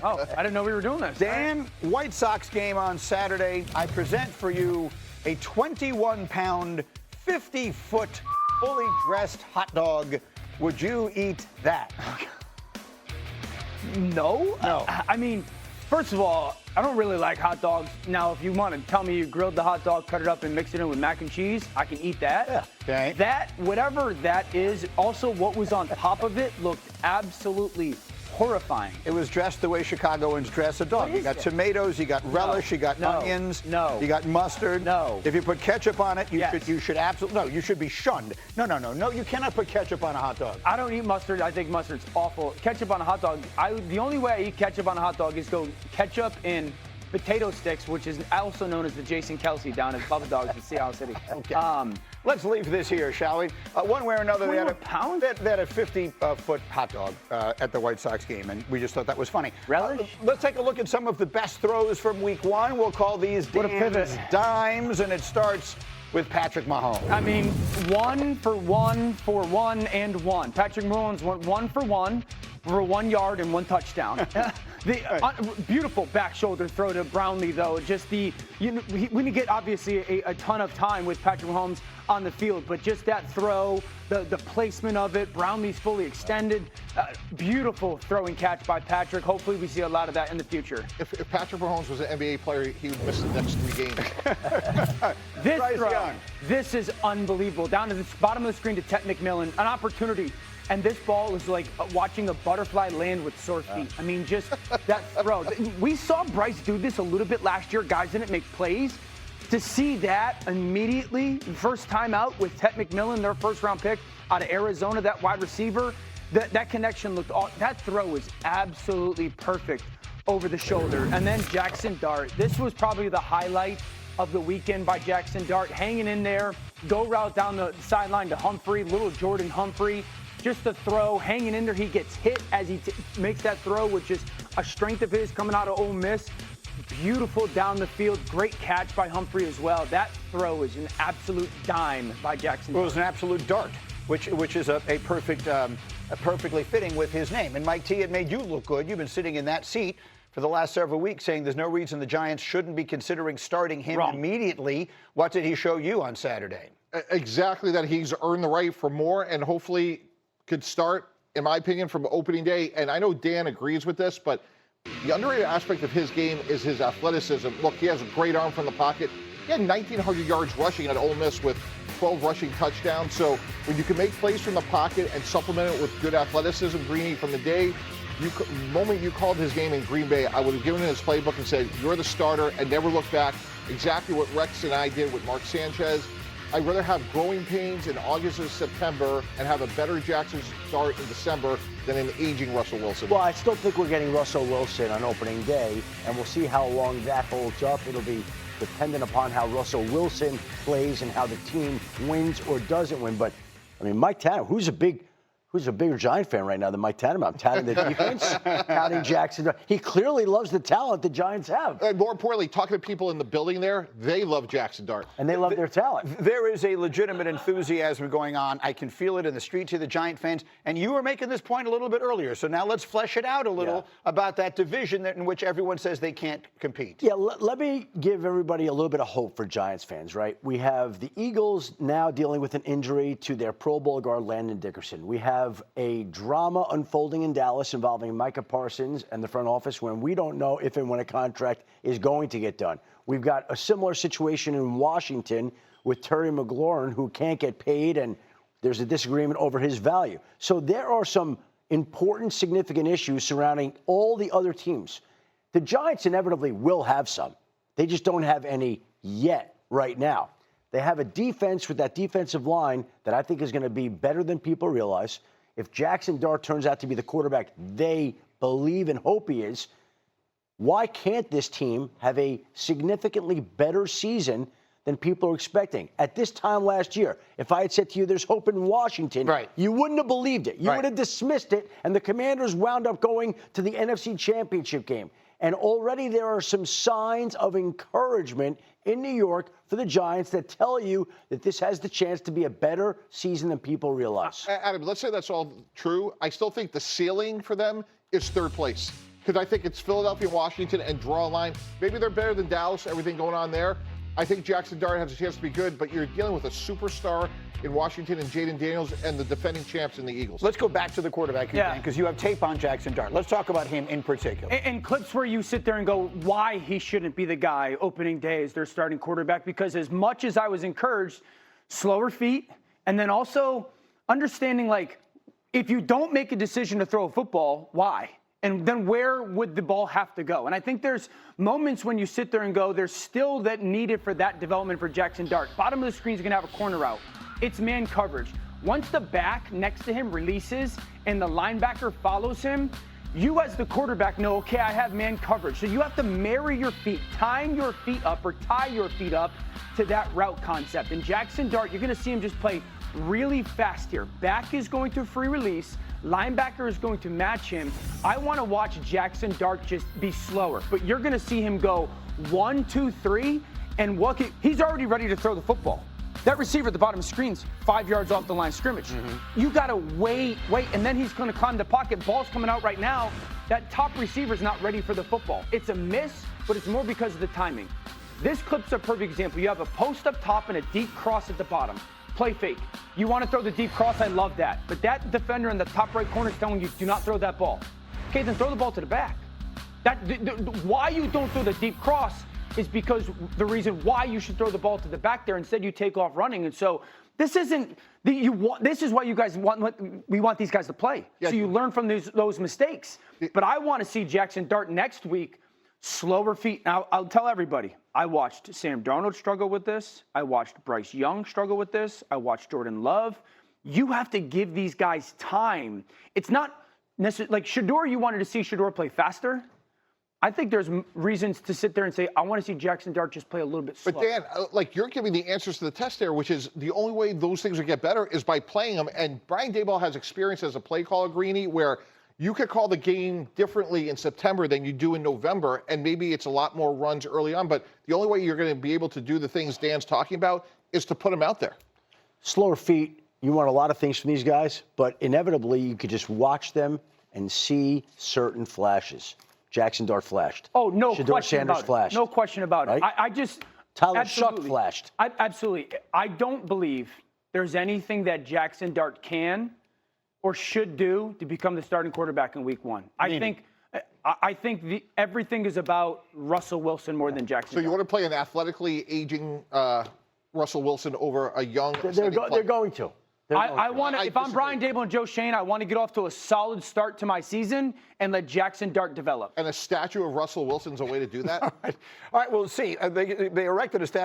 Oh, I didn't know we were doing this. Dan, White Sox game on Saturday. I present for you a 21-pound, 50-foot, fully dressed hot dog. Would you eat that? No. No. I mean, first of all, I don't really like hot dogs. Now, if you want to tell me you grilled the hot dog, cut it up, and mix it in with mac and cheese, I can eat that. Yeah. Okay. That, whatever that is, also what was on top of it looked absolutely horrifying. It was dressed the way Chicagoans dress a dog. You got tomatoes, you got relish, you got onions, you got mustard. No. If you put ketchup on it, you should absolutely, no, you should be shunned. No, you cannot put ketchup on a hot dog. I don't eat mustard. I think mustard's awful. Ketchup on a hot dog, the only way I eat ketchup on a hot dog is go ketchup in potato sticks, which is also known as the Jason Kelsey down at Bubba Dogs in Seattle City. Okay. Let's leave this here, shall we? One way or another, they had a 50-foot hot dog at the White Sox game, and we just thought that was funny. Relish? Let's take a look at some of the best throws from Week 1. We'll call these Dan's dimes, and it starts with Patrick Mahomes. I mean, 1 for 1 for 1 and 1. Patrick Mahomes went 1 for 1 yard and 1 touchdown. Beautiful back shoulder throw to Brownlee, though. Just when you get obviously a ton of time with Patrick Mahomes on the field, but just that throw, the placement of it, Brownlee's fully extended. Beautiful throwing catch by Patrick. Hopefully we see a lot of that in the future. If Patrick Mahomes was an NBA player, he would miss the next 3 games. This throw, this is unbelievable. Down to the bottom of the screen to Ted McMillan, an opportunity. And this ball was like watching a butterfly land with sore feet. I mean, just that throw. We saw Bryce do this a little bit last year. Guys didn't make plays. To see that immediately, first time out with Ted McMillan, their first-round pick out of Arizona, that wide receiver, that connection looked that throw was absolutely perfect over the shoulder. And then Jaxson Dart. This was probably the highlight of the weekend by Jaxson Dart, hanging in there, go route down the sideline to Humphrey, little Jordan Humphrey. Just the throw, hanging in there. He gets hit as he makes that throw, which is a strength of his coming out of Ole Miss. Beautiful down the field. Great catch by Humphrey as well. That throw is an absolute dime by Jaxson. Well, it was an absolute dart, which is a perfect, perfectly fitting with his name. And Mike T, it made you look good. You've been sitting in that seat for the last several weeks saying there's no reason the Giants shouldn't be considering starting him immediately. What did he show you on Saturday? Exactly that. He's earned the right for more, and hopefully could start, in my opinion, from opening day. And I know Dan agrees with this, but the underrated aspect of his game is his athleticism. Look, he has a great arm from the pocket. He had 1,900 yards rushing at Ole Miss with 12 rushing touchdowns. So when you can make plays from the pocket and supplement it with good athleticism, Greeny, from the day, the moment you called his game in Green Bay, I would have given him his playbook and said, you're the starter, and never look back. Exactly what Rex and I did with Mark Sanchez. I'd rather have growing pains in August or September and have a better Jaxson start in December than an aging Russell Wilson. Well, I still think we're getting Russell Wilson on opening day, and we'll see how long that holds up. It'll be dependent upon how Russell Wilson plays and how the team wins or doesn't win. But, I mean, Mike Tanner, who's a bigger Giant fan right now than Mike Tanner? I'm touting the defense, touting Jaxson. He clearly loves the talent the Giants have. And more importantly, talking to people in the building there, they love Jaxson Dart. And they love their talent. There is a legitimate enthusiasm going on. I can feel it in the streets of the Giant fans. And you were making this point a little bit earlier. So now let's flesh it out a little about that division in which everyone says they can't compete. Yeah, let me give everybody a little bit of hope for Giants fans, right? We have the Eagles now dealing with an injury to their Pro Bowl guard, Landon Dickerson. We have a drama unfolding in Dallas involving Micah Parsons and the front office when we don't know if and when a contract is going to get done. We've got a similar situation in Washington with Terry McLaurin, who can't get paid, and there's a disagreement over his value. So there are some important, significant issues surrounding all the other teams. The Giants inevitably will have some. They just don't have any yet right now. They have a defense with that defensive line that I think is going to be better than people realize. If Jaxson Dart turns out to be the quarterback they believe and hope he is, why can't this team have a significantly better season than people are expecting? At this time last year, if I had said to you there's hope in Washington, you wouldn't have believed it. You would have dismissed it, and the Commanders wound up going to the NFC Championship game. And already there are some signs of encouragement in New York for the Giants that tell you that this has the chance to be a better season than people realize. Adam, let's say that's all true. I still think the ceiling for them is third place. because I think it's Philadelphia, Washington, and draw a line. Maybe they're better than Dallas, everything going on there. I think Jaxson Dart has a chance to be good, but you're dealing with a superstar in Washington and Jaden Daniels and the defending champs in the Eagles. Let's go back to the quarterback here, because you have tape on Jaxson Dart. Let's talk about him in particular. And clips where you sit there and go, why he shouldn't be the guy opening day as their starting quarterback, because as much as I was encouraged, slower feet, and then also understanding, like, if you don't make a decision to throw a football, why? And then where would the ball have to go? And I think there's moments when you sit there and go, there's still that needed for that development for Jaxson Dart. Bottom of the screen is going to have a corner out. It's man coverage. Once the back next to him releases and the linebacker follows him, you as the quarterback know, okay, I have man coverage. So you have to marry your feet, tying your feet up or tie your feet up to that route concept. And Jaxson Dart, you're going to see him just play really fast here. Back is going to free release. Linebacker is going to match him. I want to watch Jaxson Dart just be slower, but you're going to see him go 1, 2, 3, and he's already ready to throw the football. That receiver at the bottom of the screen's 5 yards off the line of scrimmage. You got to wait, and then he's going to climb the pocket. Ball's coming out right now. That top receiver's not ready for the football. It's a miss, but it's more because of the timing. This clip's a perfect example. You have a post up top and a deep cross at the bottom. Play fake. You want to throw the deep cross, I love that. But that defender in the top right corner is telling you, do not throw that ball. Okay, then throw the ball to the back. Why you don't throw the deep cross is because the reason why you should throw the ball to the back there. Instead, you take off running. And so this isn't, this is why you guys we want these guys to play. Yeah. So you learn from those mistakes. But I want to see Jaxson Dart next week, slower feet. Now, I'll tell everybody, I watched Sam Darnold struggle with this. I watched Bryce Young struggle with this. I watched Jordan Love. You have to give these guys time. It's not necessarily like Shedeur, you wanted to see Shedeur play faster. I think there's reasons to sit there and say, I want to see Jaxson Dart just play a little bit slower. But Dan, like you're giving the answers to the test there, which is the only way those things will get better is by playing them. And Brian Daboll has experience as a play caller, Greeny, where you could call the game differently in September than you do in November, and maybe it's a lot more runs early on. But the only way you're going to be able to do the things Dan's talking about is to put them out there. Slower feet, you want a lot of things from these guys, but inevitably you could just watch them and see certain flashes. Jaxson Dart flashed. Oh, no Shedeur question Sanders about it. flashed. No question about it. Right? I just Tyler Shuck flashed. Absolutely. I don't believe there's anything that Jaxson Dart can or should do to become the starting quarterback in week 1. I think everything is about Russell Wilson more than Jaxson. So you want to play an athletically aging Russell Wilson over a young? They're going to. I want to. If I'm Brian Daboll and Joe Schoen, I want to get off to a solid start to my season and let Jaxson Dart develop. And a statue of Russell Wilson's a way to do that. All right. Well, see, they erected a statue.